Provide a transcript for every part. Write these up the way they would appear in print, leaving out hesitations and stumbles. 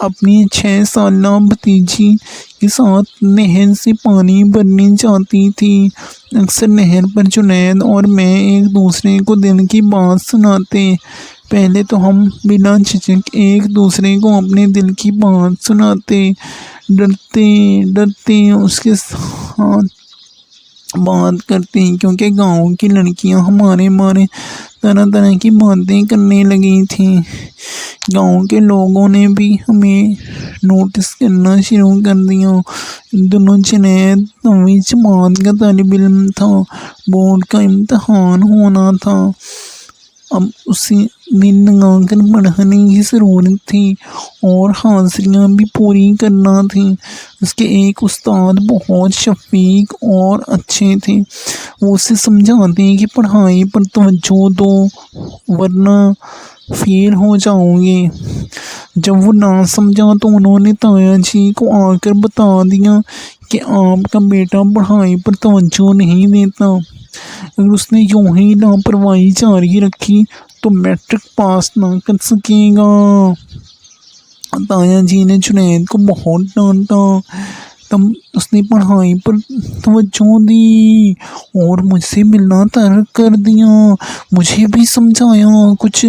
اپنی 6 سالہ بھتیجی کے ساتھ نہر سے پانی بھرنے جاتی تھی۔ اکثر نہر پر جنید اور میں ایک دوسرے کو دل کی بات سناتے۔ پہلے تو ہم بنا جھجک ایک دوسرے کو اپنے دل کی بات سناتے، ڈرتے ڈرتے اس کے ساتھ بات کرتے، کیونکہ گاؤں کی لڑکیاں ہمارے بارے طرح طرح کی باتیں کرنے لگی تھیں۔ گاؤں کے لوگوں نے بھی ہمیں نوٹس کرنا شروع کر دیا۔ دونوں جنید 9ویں جماعت کا طالب علم تھا، بورڈ کا امتحان ہونا تھا، اب اسے دل لگا کر پڑھنے کی ضرورت تھی اور حاضریاں بھی پوری کرنا تھیں۔ اس کے ایک استاد بہت شفیق اور اچھے تھے، وہ اسے سمجھاتے کہ پڑھائی پر توجہ دو ورنہ فیل ہو جاؤ گے۔ جب وہ نہ سمجھا تو انہوں نے تایا جی کو آ کر بتا دیا کہ آپ کا بیٹا پڑھائی پر توجہ نہیں دیتا، اگر اس نے یوں ہی لاپرواہی جاری رکھی تو میٹرک پاس نہ کر سکے گا۔ تایا جی نے جنید کو بہت ڈانٹا، تب اس نے پڑھائی پر توجہ دی اور مجھ سے ملنا ترک کر دیا۔ مجھے بھی سمجھایا، کچھ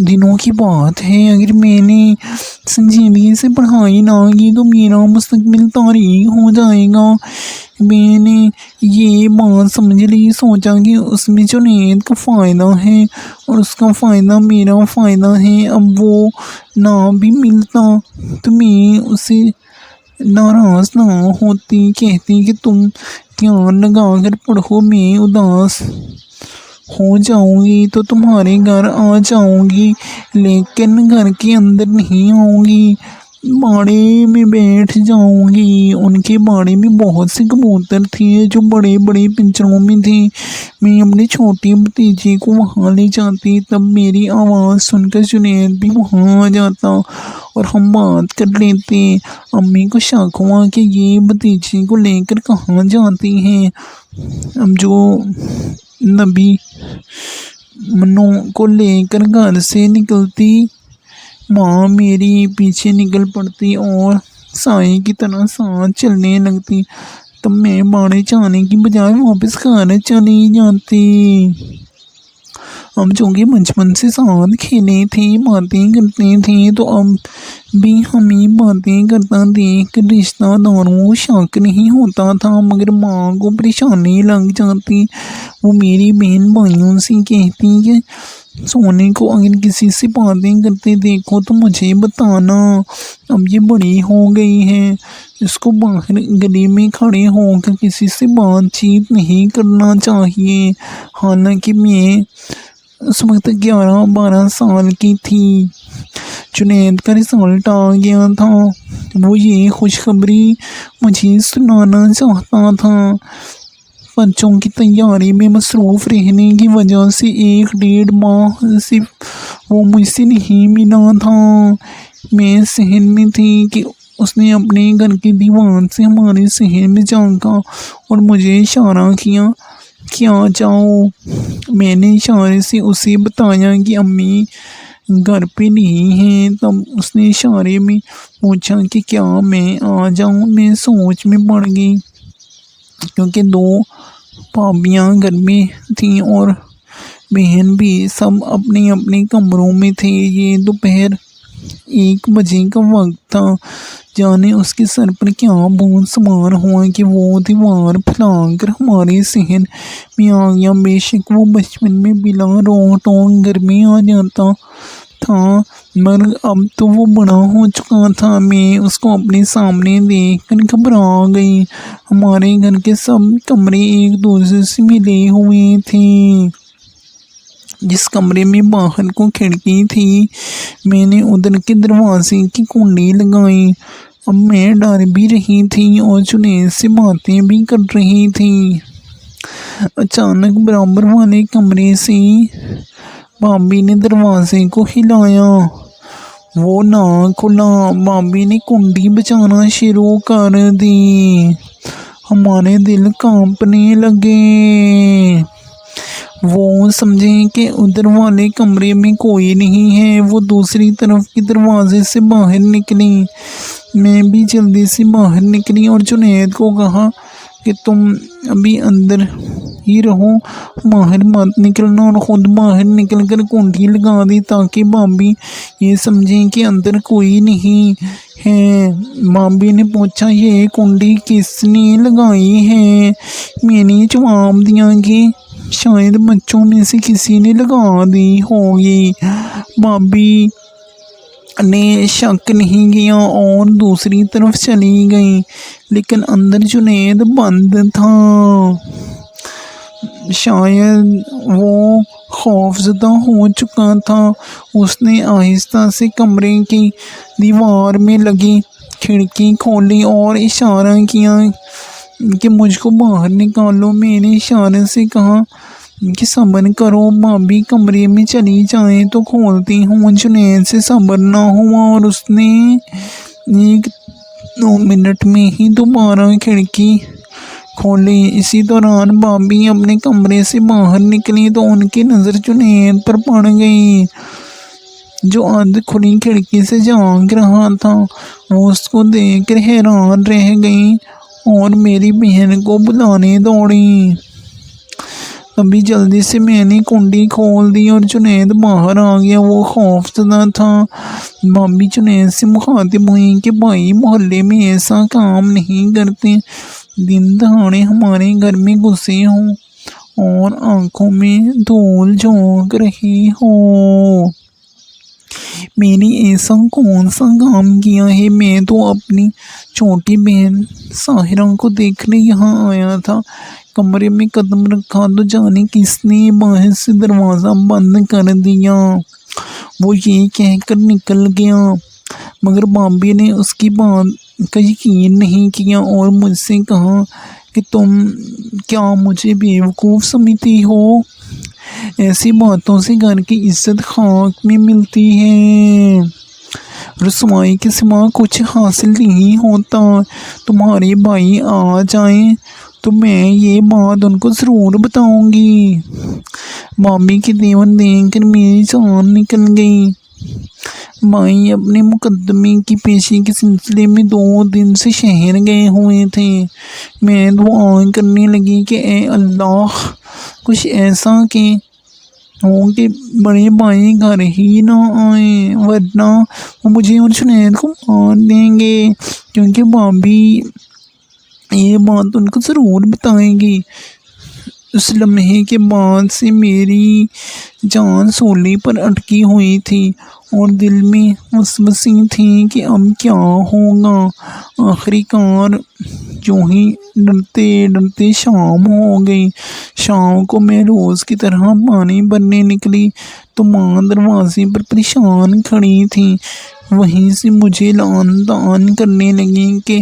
دنوں کی بات ہے، اگر میں نے سنجیدگی سے پڑھائی نہ کی تو میرا مستقبل تاریک ہو جائے گا۔ میں نے یہ بات سمجھ لی، سوچا کہ اس میں جنید کا فائدہ ہے اور اس کا فائدہ میرا فائدہ ہے۔ اب وہ نہ بھی ملتا تو میں اسے ناراض نہ ہوتی، کہتی کہ تم دھیان لگا کر پڑھو، میں اداس ہو جاؤں گی تو تمہارے گھر آ جاؤں گی، لیکن گھر کے اندر نہیں آؤں گی، باڑے میں بیٹھ جاؤں گی۔ ان کے باڑے میں بہت سے کبوتر تھے جو بڑے بڑے پنجروں میں تھے۔ میں اپنی چھوٹی بھتیجی کو وہاں لے جاتی، تب میری آواز سن کر جنید بھی وہاں آ جاتا اور ہم بات کر لیتے۔ امی کو شک ہوا کہ یہ بھتیجی کو لے کر کہاں جاتی ہیں۔ اب جو نبی منو کو لے کر گھر سے نکلتی، ماں میری پیچھے نکل پڑتی اور سائے کی طرح ساتھ چلنے لگتی، تب میں باڑے جانے کی بجائے واپس گھر چلی جاتی۔ اب چونکہ بچپن سے ساتھ کھیلے تھے، باتیں کرتے تھے، تو اب بھی ہمیں باتیں کرتا دیکھ کر رشتہ داروں کو شک نہیں ہوتا تھا، مگر ماں کو پریشانی لگ جاتی۔ وہ میری بہن بھائیوں سے کہتی کہ سونے کو اگر کسی سے باتیں کرتے دیکھو تو مجھے بتانا، اب یہ بڑی ہو گئی ہے، اس کو باہر گلی میں کھڑے ہو کر کسی سے بات چیت نہیں کرنا چاہیے۔ حالانکہ میں اس وقت 11-12 سال کی تھی۔ جنید کا رزلٹ آ گیا تھا، وہ یہ خوشخبری مجھے سنانا چاہتا تھا۔ بچوں کی تیاری میں مصروف رہنے کی وجہ سے 1-1.5 ماہ سے وہ مجھ سے نہیں ملا تھا۔ میں صحن میں تھی کہ اس نے اپنے گھر کی دیوار سے ہمارے صحن میں جھانکا اور مجھے اشارہ کیا کہ آ جاؤ۔ میں نے اشارے سے اسے بتایا کہ امی گھر پہ نہیں ہیں، تب اس نے اشارے میں پوچھا کہ کیا میں آ جاؤں۔ میں سوچ میں پڑ گئی، کیونکہ 2 بھابیاں گھر میں تھیں اور بہن بھی، سب اپنے اپنے کمروں میں تھے۔ یہ دوپہر 1 بجے کا وقت تھا، جانے اس کے سر پر کیا بھوت سوار ہوا کہ وہ دیوار پھیلا کر ہمارے صحن میں آ گیا۔ بے شک وہ بچپن میں بلا روک ٹوک گھر میں آ جاتا تھا، مگر اب تو وہ بڑا ہو چکا تھا۔ میں اس کو اپنے سامنے دیکھ کر گھبرا گئی۔ ہمارے گھر کے سب کمرے ایک دوسرے سے ملے ہوئے تھے۔ جس کمرے میں باہر کو کھڑکی تھی، میں نے ادھر کے دروازے کی کنڈی لگائی۔ اب میں ڈر بھی رہی تھی اور جنید سے باتیں بھی کر رہی تھی۔ اچانک برابر والے کمرے سے بھابی نے دروازے کو ہلایا، وہ نہ کھلا۔ بھابی نے کنڈی بجانا شروع کر دی۔ ہمارے دل کانپنے لگے۔ وہ سمجھیں کہ ادھر والے کمرے میں کوئی نہیں ہے، وہ دوسری طرف کے دروازے سے باہر نکلی۔ میں بھی جلدی سے باہر نکلی اور جنید کو کہا کہ تم ابھی اندر ہی رہو، باہر مت نکلنا، اور خود باہر نکل کر کنڈی لگا دی تاکہ بھابھی یہ سمجھیں کہ اندر کوئی نہیں ہے۔ بھابھی نے پوچھا یہ کنڈی کس نے لگائی ہے؟ میں نے جواب دیا کہ شاید بچوں میں سے کسی نے لگا دی ہوگی۔ بھابھی نے شک نہیں کیا اور دوسری طرف چلی گئی، لیکن اندر جنید بند تھا۔ شاید وہ خوفزدہ ہو چکا تھا۔ اس نے آہستہ سے کمرے کی دیوار میں لگی کھڑکی کھولی اور اشارہ کیا کہ مجھ کو باہر نکالو۔ میں نے اشارے سے کہا کہ صبر کرو، بھابھی کمرے میں چلی جائے تو کھولتی ہوں۔ جنید سے صبر نہ ہوا اور اس نے 1-2 منٹ میں ہی دوبارہ کھڑکی کھولی۔ اسی دوران بھابھی اپنے کمرے سے باہر نکلی تو ان کی نظر جنید پر پڑ گئی، جو ادھ کھلی کھڑکی سے جھانک رہا تھا۔ وہ اس کو دیکھ کر حیران رہ گئی اور میری بہن کو بلانے دوڑی۔ تبھی جلدی سے میں نے کنڈی کھول دی اور جنید باہر آ گیا۔ وہ خوفزدہ تھا۔ بھابھی جنید سے مخاطب ہوئی کہ بھائی محلے میں ایسا کام نہیں کرتے، دن دہاڑے ہمارے گھر میں گھسے ہو اور آنکھوں میں دھول جھونک رہی ہو۔ میں نے ایسا کون سا کام کیا ہے؟ میں تو اپنی چھوٹی بہن ساحرہ کو دیکھنے یہاں آیا تھا۔ کمرے میں قدم رکھا تو جانے کس نے باہر سے دروازہ بند کر دیا۔ وہ یہ کہہ کر نکل گیا، مگر بھابھی نے اس کی بات کا یقین نہیں کیا اور مجھ سے کہا کہ تم کیا مجھے بیوقوف سمجھتی ہو؟ ایسی باتوں سے گھر کی عزت خاک میں ملتی ہے۔ رسوائی کے سوا کچھ حاصل نہیں ہوتا۔ تمہارے بھائی آ جائیں تو میں یہ بات ان کو ضرور بتاؤں گی۔ بھابھی کے دیور دیکھ کر میری جان نکل گئی۔ بھائی اپنے مقدمے کی پیشی کے سلسلے میں 2 دن سے شہر گئے ہوئے تھے۔ میں دعائیں کرنے لگی کہ اے اللہ کچھ ایسا کہ ہو کہ بڑے بھائی گھر ہی نہ آئیں، ورنہ وہ مجھے اور جنید کو مار دیں گے، کیونکہ بھابھی یہ بات ان کو ضرور بتائے گی۔ اس لمحے کے بعد سے میری جان سولی پر اٹکی ہوئی تھی اور دل میں وسوسیں تھیں کہ اب کیا ہوگا۔ آخری کار یوں ہی ڈرتے ڈرتے شام ہو گئی۔ شام کو میں روز کی طرح پانی بھرنے نکلی تو ماں دروازے پر پریشان کھڑی تھی۔ وہیں سے مجھے لعن طعن کرنے لگی کہ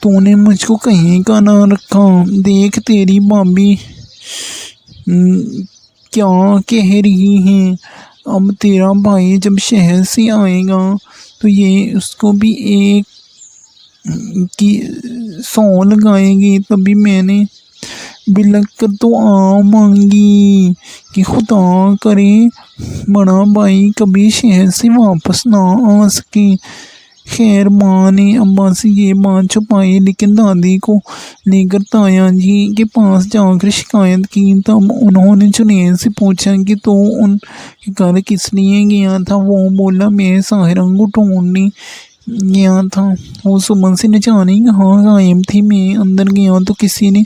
تو نے مجھ کو کہیں کا نہ رکھا، دیکھ تیری بھابھی کیا کہہ رہی ہیں، اب تیرا بھائی جب شہر سے آئے گا تو یہ اس کو بھی ایک کی 100 لگائے گی۔ تبھی میں نے بلک کر دعا مانگی کہ خدا کرے بڑا بھائی کبھی شہر سے واپس نہ آ سکے۔ خیر ماں نے ابا سے یہ بات چھپائی، لیکن دادی کو لے کر تایا جی کے پاس جا کر شکایت کی۔ تب انہوں نے جنید سے پوچھا کہ تو ان کے گھر کس لیے گیا تھا؟ وہ بولا میں ساحرہ کو ڈھونڈنے گیا تھا، وہ صبح سے نہ جانے کہاں غائب تھی۔ میں اندر گیا تو کسی نے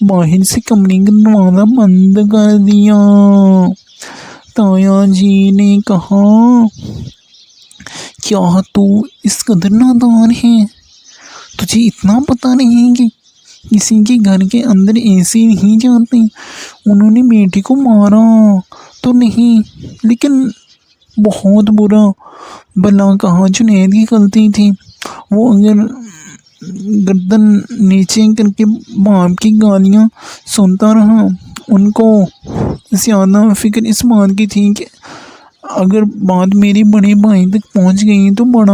باہر سے کمرے کا دروازہ بند کر دیا۔ تایا جی نے کہا کیا تو اس قدر نادان ہے؟ تجھے اتنا پتہ نہیں کہ کسی کے گھر کے اندر ایسے نہیں جاتے؟ انہوں نے بیٹے کو مارا تو نہیں، لیکن بہت برا بھلا کہا جنید کی غلطی تھی۔ وہ اگر گردن نیچے کر کے باپ کی گالیاں سنتا رہا۔ ان کو زیادہ فکر اس بات کی تھی کہ اگر بات میرے بڑے بھائی تک پہنچ گئی تو بڑا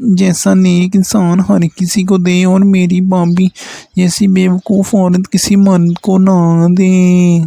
جیسا نیک انسان ہر کسی کو دے اور میری بھابھی جیسی بیوقوف عورت کسی مرد کو نہ دے۔